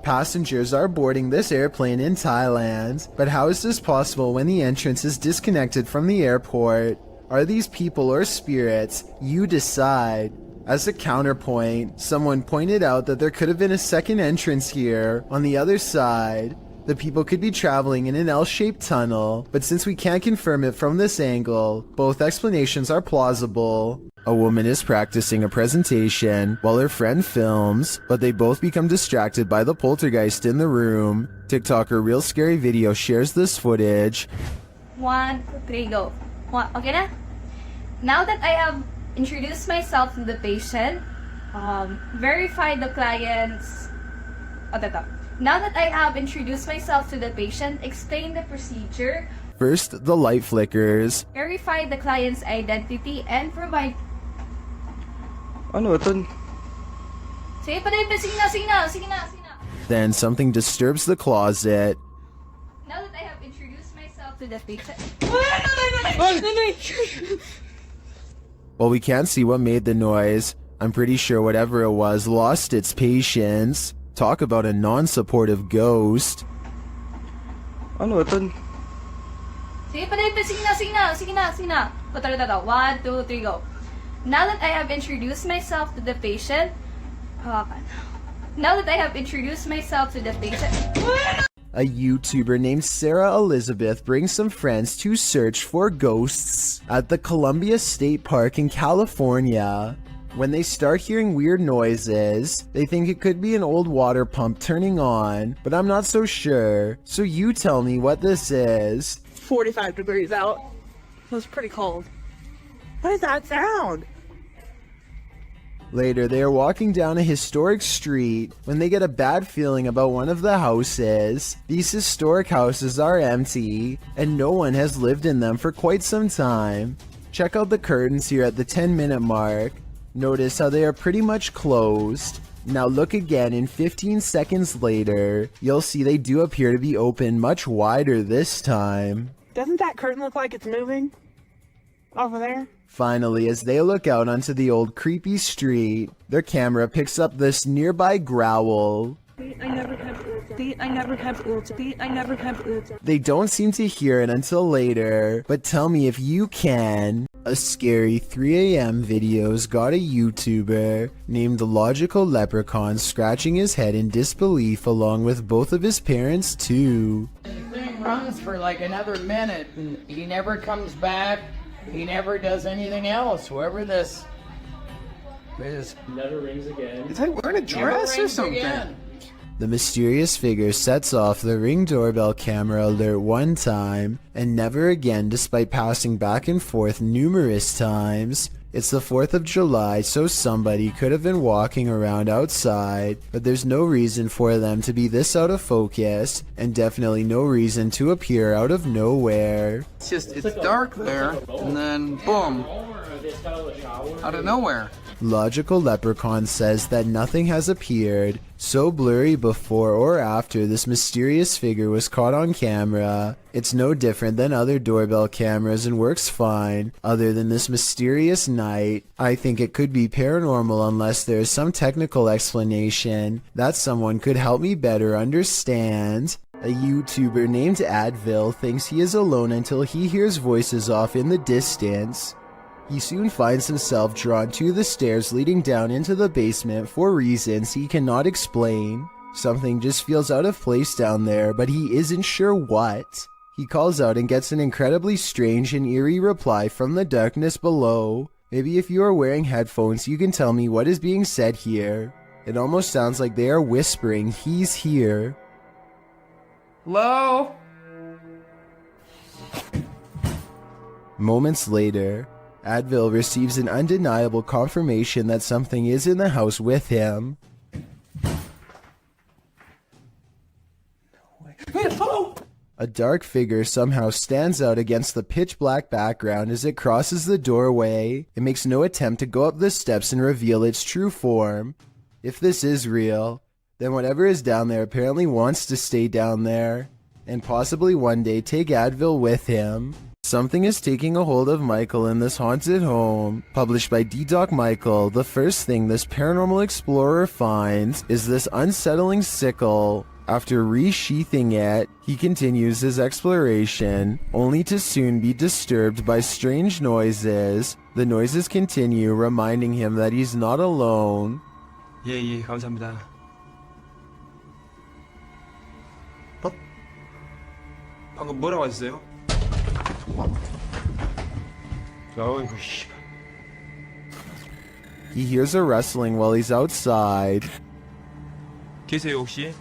Passengers are boarding this airplane in Thailand, but how is this possible when the entrance is disconnected from the airport? Are these people or spirits? You decide. As a counterpoint, someone pointed out that there could have been a second entrance here on the other side. The people could be traveling in an L-shaped tunnel, but since we can't confirm it from this angle, both explanations are plausible. A woman is practicing a presentation while her friend films, but they both become distracted by the poltergeist in the room. TikToker Real Scary Video shares this footage. 1, 2, 3, go. Okay na? Now that I have introduced myself to the patient, verified the client's... Now that I have introduced myself to the patient, explain the procedure. First, the light flickers. Verify the client's identity and provide... Ano ito? Sige pa rin, sige na. Then something disturbs the closet. Now that I have introduced myself to the patient... While we can't see what made the noise, I'm pretty sure whatever it was lost its patience. Talk about a non-supportive ghost. Ano ito? Sige pa rin, sige na. 1, 2, 3, go. Now that I have introduced myself to the patient... A YouTuber named Sarah Elizabeth brings some friends to search for ghosts at the Columbia State Park in California. When they start hearing weird noises, they think it could be an old water pump turning on, but I'm not so sure. So you tell me what this is. 45 degrees out. It was pretty cold. What is that sound? Later, they are walking down a historic street when they get a bad feeling about one of the houses. These historic houses are empty, and no one has lived in them for quite some time. Check out the curtains here at the 10-minute mark. Notice how they are pretty much closed. Now look again and 15 seconds later, you'll see they do appear to be open much wider this time. Doesn't that curtain look like it's moving? Over there? Finally, as they look out onto the old creepy street, their camera picks up this nearby growl. I never kept. They don't seem to hear it until later, but tell me if you can. A scary 3 a.m. video's got a YouTuber named the Logical Leprechaun scratching his head in disbelief along with both of his parents too. The thing runs for like another minute and he never comes back. He never does anything else. Whoever this is. Never rings again. Is that wearing a dress or something? Again. The mysterious figure sets off the Ring doorbell camera alert one time, and never again despite passing back and forth numerous times. It's the 4th of July, so somebody could have been walking around outside, but there's no reason for them to be this out of focus, and definitely no reason to appear out of nowhere. It's dark there, and then boom, out of nowhere. Logical Leprechaun says that nothing has appeared so blurry before or after this mysterious figure was caught on camera. It's no different than other doorbell cameras and works fine, other than this mysterious night. I think it could be paranormal unless there is some technical explanation that someone could help me better understand. A YouTuber named Advil thinks he is alone until he hears voices off in the distance. He soon finds himself drawn to the stairs leading down into the basement for reasons he cannot explain. Something just feels out of place down there, but he isn't sure what. He calls out and gets an incredibly strange and eerie reply from the darkness below. Maybe if you are wearing headphones, you can tell me what is being said here. It almost sounds like they are whispering, "He's here." Hello? Moments later, Advil receives an undeniable confirmation that something is in the house with him. A dark figure somehow stands out against the pitch black background as it crosses the doorway. It makes no attempt to go up the steps and reveal its true form. If this is real, then whatever is down there apparently wants to stay down there, and possibly one day take Advil with him. Something is taking a hold of Michael in this haunted home. Published by D-Doc Michael, the first thing this paranormal explorer finds is this unsettling sickle. After resheathing it, he continues his exploration, only to soon be disturbed by strange noises. The noises continue, reminding him that he's not alone. 예, 감사합니다. 방금 뭐라고 하셨어요? 어이구, 씨. He hears a rustling while he's outside. 계세요, 혹시?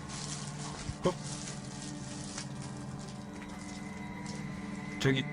저기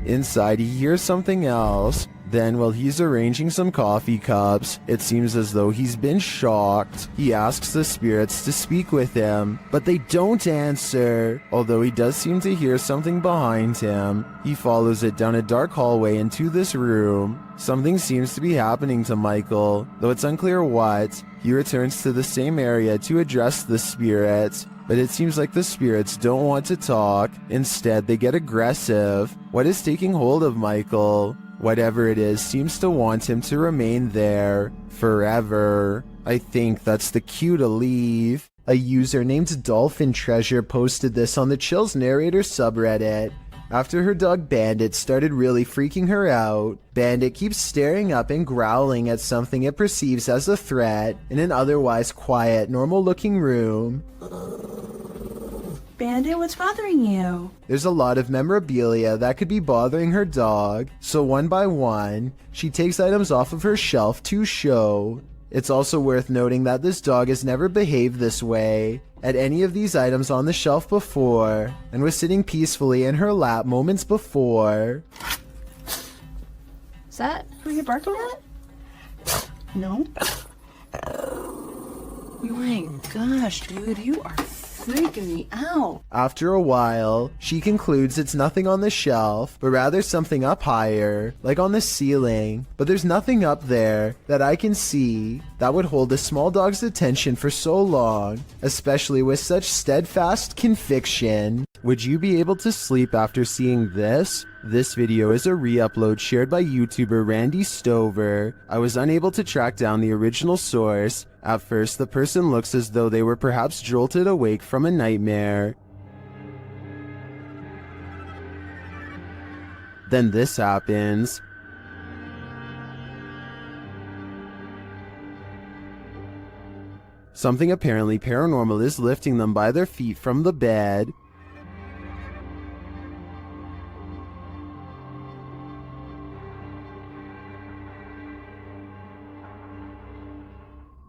Inside, he hears something else. Then, while he's arranging some coffee cups, it seems as though he's been shocked. He asks the spirits to speak with him, but they don't answer. Although he does seem to hear something behind him, he follows it down a dark hallway into this room. Something seems to be happening to Michael, though it's unclear what. He returns to the same area to address the spirits, but it seems like the spirits don't want to talk. Instead, they get aggressive. What is taking hold of Michael? Whatever it is seems to want him to remain there forever. I think that's the cue to leave. A user named Dolphin Treasure posted this on the Chills Narrator subreddit. After her dog Bandit started really freaking her out, Bandit keeps staring up and growling at something it perceives as a threat in an otherwise quiet, normal-looking room. Bandit, what's bothering you? There's a lot of memorabilia that could be bothering her dog, so one by one, she takes items off of her shelf to show. It's also worth noting that this dog has never behaved this way at any of these items on the shelf before, and was sitting peacefully in her lap moments before. Is that who you're barking at? No? Oh my gosh, dude, you are freaking me out. After a while, she concludes it's nothing on the shelf, but rather something up higher, like on the ceiling. But there's nothing up there that I can see that would hold a small dog's attention for so long, especially with such steadfast conviction. Would you be able to sleep after seeing this? This video is a re-upload shared by YouTuber Randy Stover. I was unable to track down the original source. At first, the person looks as though they were perhaps jolted awake from a nightmare. Then this happens. Something apparently paranormal is lifting them by their feet from the bed.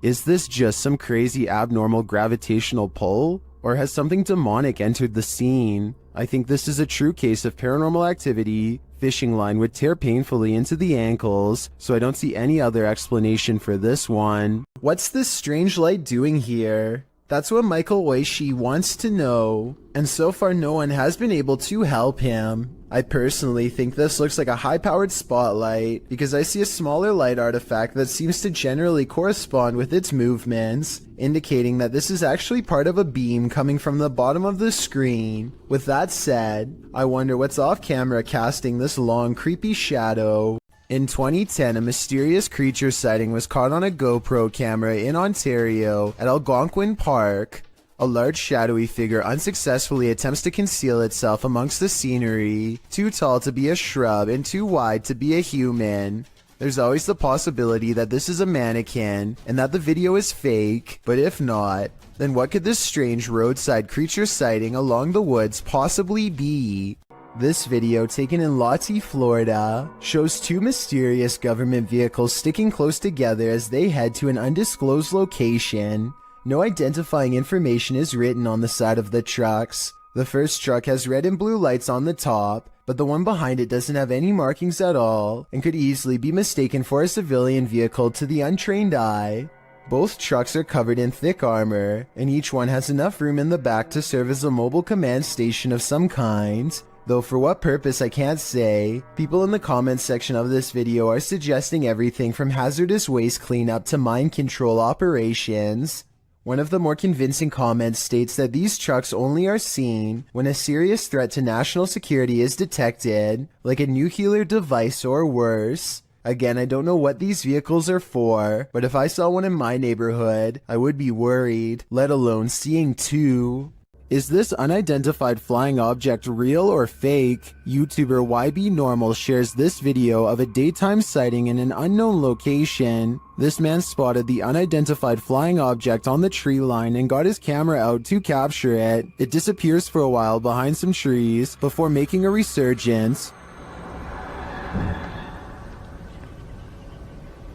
Is this just some crazy abnormal gravitational pull? Or has something demonic entered the scene? I think this is a true case of paranormal activity. Fishing line would tear painfully into the ankles, so I don't see any other explanation for this one. What's this strange light doing here? That's what Michael Oishi wants to know, and so far no one has been able to help him. I personally think this looks like a high-powered spotlight, because I see a smaller light artifact that seems to generally correspond with its movements, indicating that this is actually part of a beam coming from the bottom of the screen. With that said, I wonder what's off-camera casting this long, creepy shadow. In 2010, a mysterious creature sighting was caught on a GoPro camera in Ontario at Algonquin Park. A large shadowy figure unsuccessfully attempts to conceal itself amongst the scenery, too tall to be a shrub and too wide to be a human. There's always the possibility that this is a mannequin and that the video is fake, but if not, then what could this strange roadside creature sighting along the woods possibly be? This video, taken in Lottie, Florida, shows two mysterious government vehicles sticking close together as they head to an undisclosed location. No identifying information is written on the side of the trucks. The first truck has red and blue lights on the top, but the one behind it doesn't have any markings at all and could easily be mistaken for a civilian vehicle to the untrained eye. Both trucks are covered in thick armor, and each one has enough room in the back to serve as a mobile command station of some kind. Though for what purpose I can't say. People in the comments section of this video are suggesting everything from hazardous waste cleanup to mind control operations. One of the more convincing comments states that these trucks only are seen when a serious threat to national security is detected, like a nuclear device or worse. Again, I don't know what these vehicles are for, but if I saw one in my neighborhood, I would be worried, let alone seeing two. Is this unidentified flying object real or fake? YouTuber YB Normal shares this video of a daytime sighting in an unknown location. This man spotted the unidentified flying object on the tree line and got his camera out to capture it. It disappears for a while behind some trees before making a resurgence.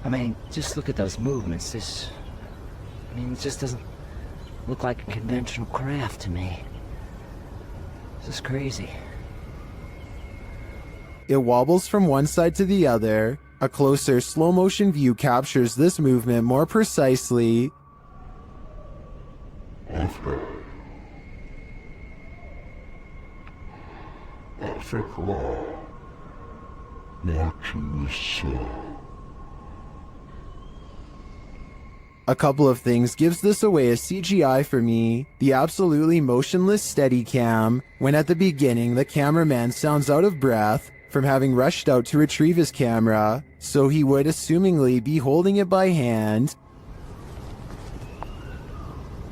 I mean, just look at those movements. It just doesn't look like a conventional craft to me. This is crazy. It wobbles from one side to the other. A closer slow motion view captures this movement more precisely. A couple of things gives this away as CGI for me. The absolutely motionless Steadicam, when at the beginning the cameraman sounds out of breath from having rushed out to retrieve his camera, so he would assumingly be holding it by hand.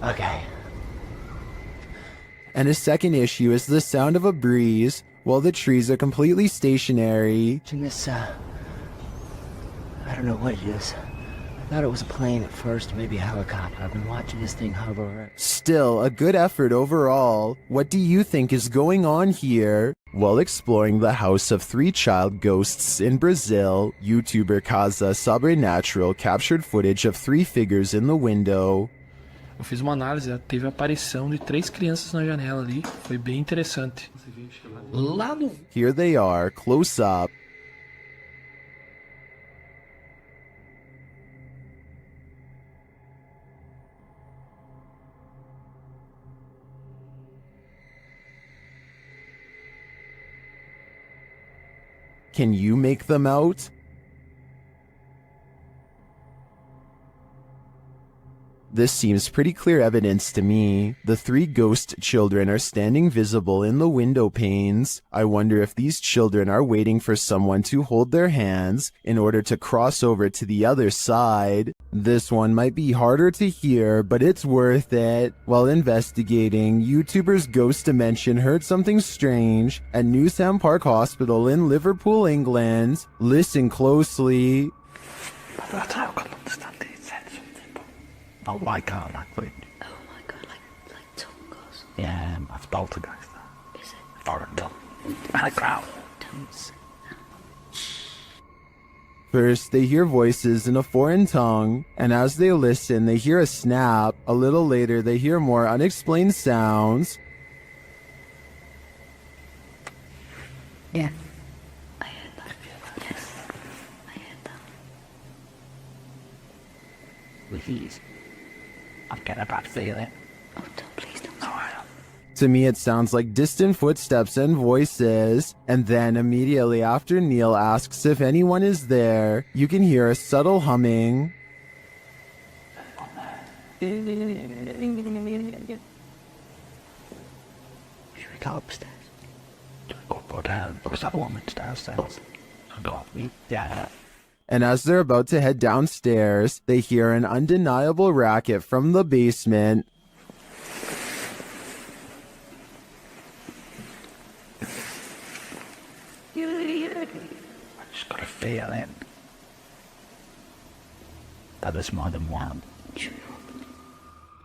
Okay. And a second issue is the sound of a breeze while the trees are completely stationary. Watching this, I don't know what it is. I thought it was a plane at first, maybe a helicopter. I've been watching this thing hover. Still, a good effort overall. What do you think is going on here? While exploring the house of 3 child ghosts in Brazil, YouTuber Casa Sobrenatural captured footage of 3 figures in the window. Eu fiz uma análise, teve a aparição de 3 crianças na janela ali, foi bem interessante. Lá no... Here they are, close up. Can you make them out? This seems pretty clear evidence to me. The 3 ghost children are standing visible in the window panes. I wonder if these children are waiting for someone to hold their hands in order to cross over to the other side. This one might be harder to hear, but it's worth it. While investigating, YouTuber's Ghost Dimension heard something strange at Newsham Park Hospital in Liverpool, England. Listen closely. Oh my god, like Tongos. Yeah, I've poltergeist. Is it? Foreign tongue. And a crowd. Tongues. First, they hear voices in a foreign tongue, and as they listen, they hear a snap. A little later, they hear more unexplained sounds. Yeah. I heard that. Yes. I heard that. With these. I've got a bad feeling. Oh, don't, please don't. No, I don't. To me, it sounds like distant footsteps and voices. And then, immediately after Neil asks if anyone is there, you can hear a subtle humming. Should we go upstairs? Go down. Because that woman's downstairs. I'll go up. Yeah. And as they're about to head downstairs, they hear an undeniable racket from the basement. I just got a feeling that there's more than one.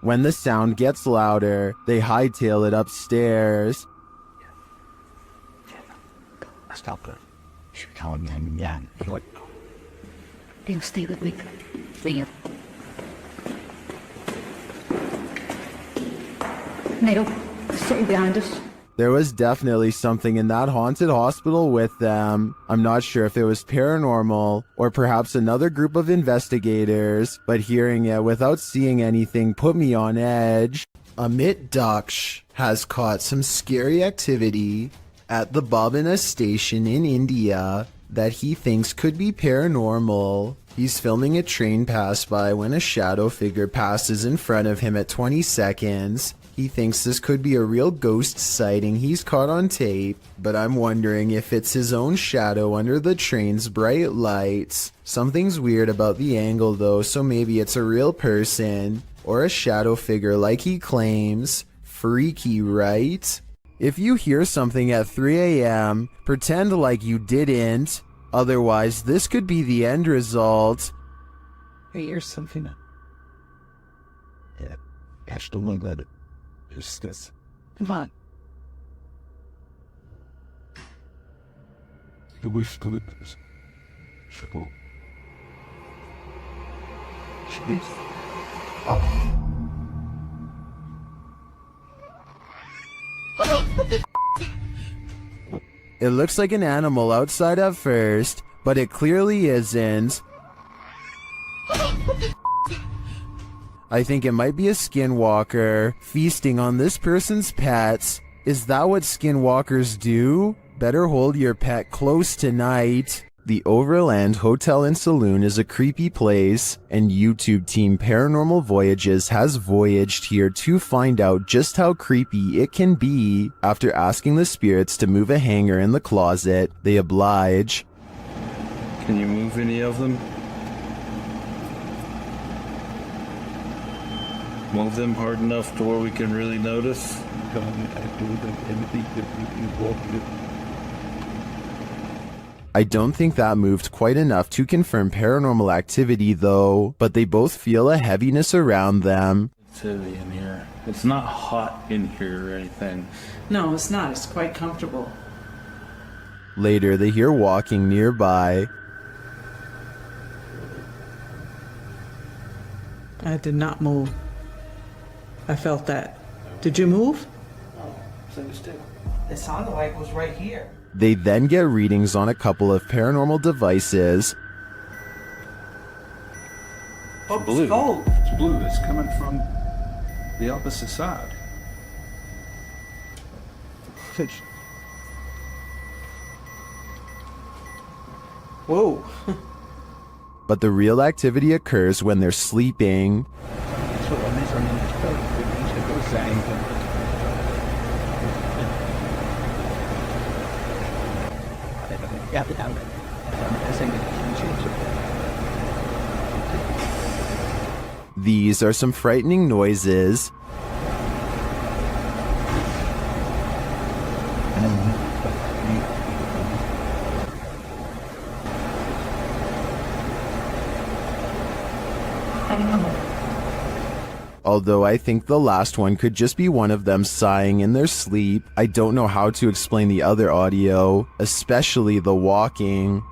When the sound gets louder, they hightail it upstairs. That's not good. Should we call him? Yeah. What? They'll stay with me. Bring it. Nail, stay behind us. There was definitely something in that haunted hospital with them. I'm not sure if it was paranormal or perhaps another group of investigators, but hearing it without seeing anything put me on edge. Amit Daksh has caught some scary activity at the Babina station in India that he thinks could be paranormal. He's filming a train pass by when a shadow figure passes in front of him at 20 seconds. He thinks this could be a real ghost sighting he's caught on tape, but I'm wondering if it's his own shadow under the train's bright lights. Something's weird about the angle though, so maybe it's a real person, or a shadow figure like he claims. Freaky, right? If you hear something at 3 a.m., pretend like you didn't. Otherwise, this could be the end result. Hey, here's something. Yeah, catch the one that is this. Come on. The wish to this. Shadow. It looks like an animal outside at first, but it clearly isn't. I think it might be a skinwalker feasting on this person's pets. Is that what skinwalkers do? Better hold your pet close tonight. The Overland Hotel and Saloon is a creepy place, and YouTube team Paranormal Voyages has voyaged here to find out just how creepy it can be. After asking the spirits to move a hanger in the closet, they oblige. Can you move any of them? Move them hard enough to where we can really notice? I don't think that moved quite enough to confirm paranormal activity though, but they both feel a heaviness around them. It's heavy in here. It's not hot in here or anything. No, it's not. It's quite comfortable. Later, they hear walking nearby. I did not move. I felt that. Did you move? It sounded like it was right here. They then get readings on a couple of paranormal devices. Oh, Blue. it's gold. It's blue. It's coming from the opposite side. Whoa. But the real activity occurs when they're sleeping. These are some frightening noises. Although I think the last one could just be one of them sighing in their sleep, I don't know how to explain the other audio, especially the walking.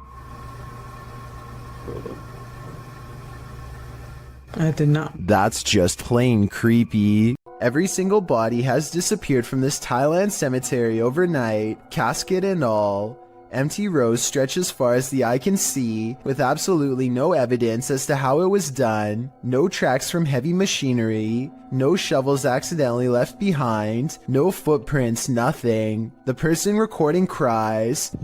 I did not. That's just plain creepy. Every single body has disappeared from this Thailand cemetery overnight, casket and all. Empty rows stretch as far as the eye can see, with absolutely no evidence as to how it was done, no tracks from heavy machinery, no shovels accidentally left behind, no footprints, nothing. The person recording cries.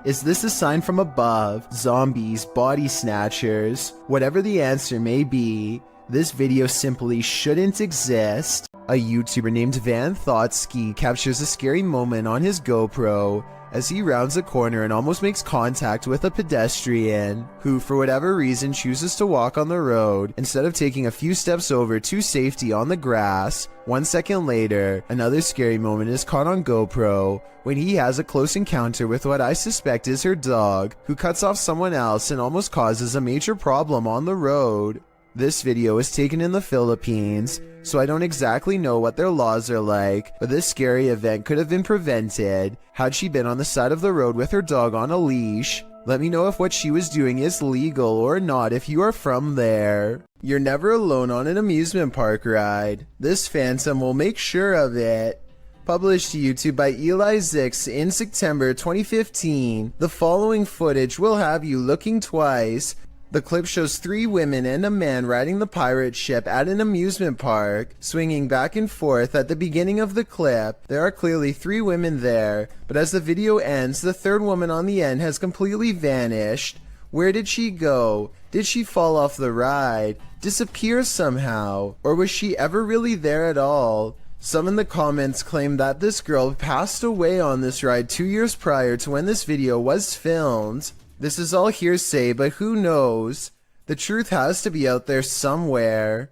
Is this a sign from above? Zombies, body snatchers? Whatever the answer may be, this video simply shouldn't exist. A YouTuber named Van Thoughtsky captures a scary moment on his GoPro as he rounds a corner and almost makes contact with a pedestrian who, for whatever reason, chooses to walk on the road instead of taking a few steps over to safety on the grass. 1 second later, another scary moment is caught on GoPro when he has a close encounter with what I suspect is her dog, who cuts off someone else and almost causes a major problem on the road. This video was taken in the Philippines, so I don't exactly know what their laws are like, but this scary event could have been prevented had she been on the side of the road with her dog on a leash. Let me know if what she was doing is legal or not if you are from there. You're never alone on an amusement park ride. This phantom will make sure of it. Published to YouTube by Eli Zix in September 2015, the following footage will have you looking twice. The clip shows 3 women and a man riding the pirate ship at an amusement park, swinging back and forth. At the beginning of the clip, there are clearly 3 women there, but as the video ends, the third woman on the end has completely vanished. Where did she go? Did she fall off the ride? Disappear somehow? Or was she ever really there at all? Some in the comments claim that this girl passed away on this ride 2 years prior to when this video was filmed. This is all hearsay, but who knows? The truth has to be out there somewhere.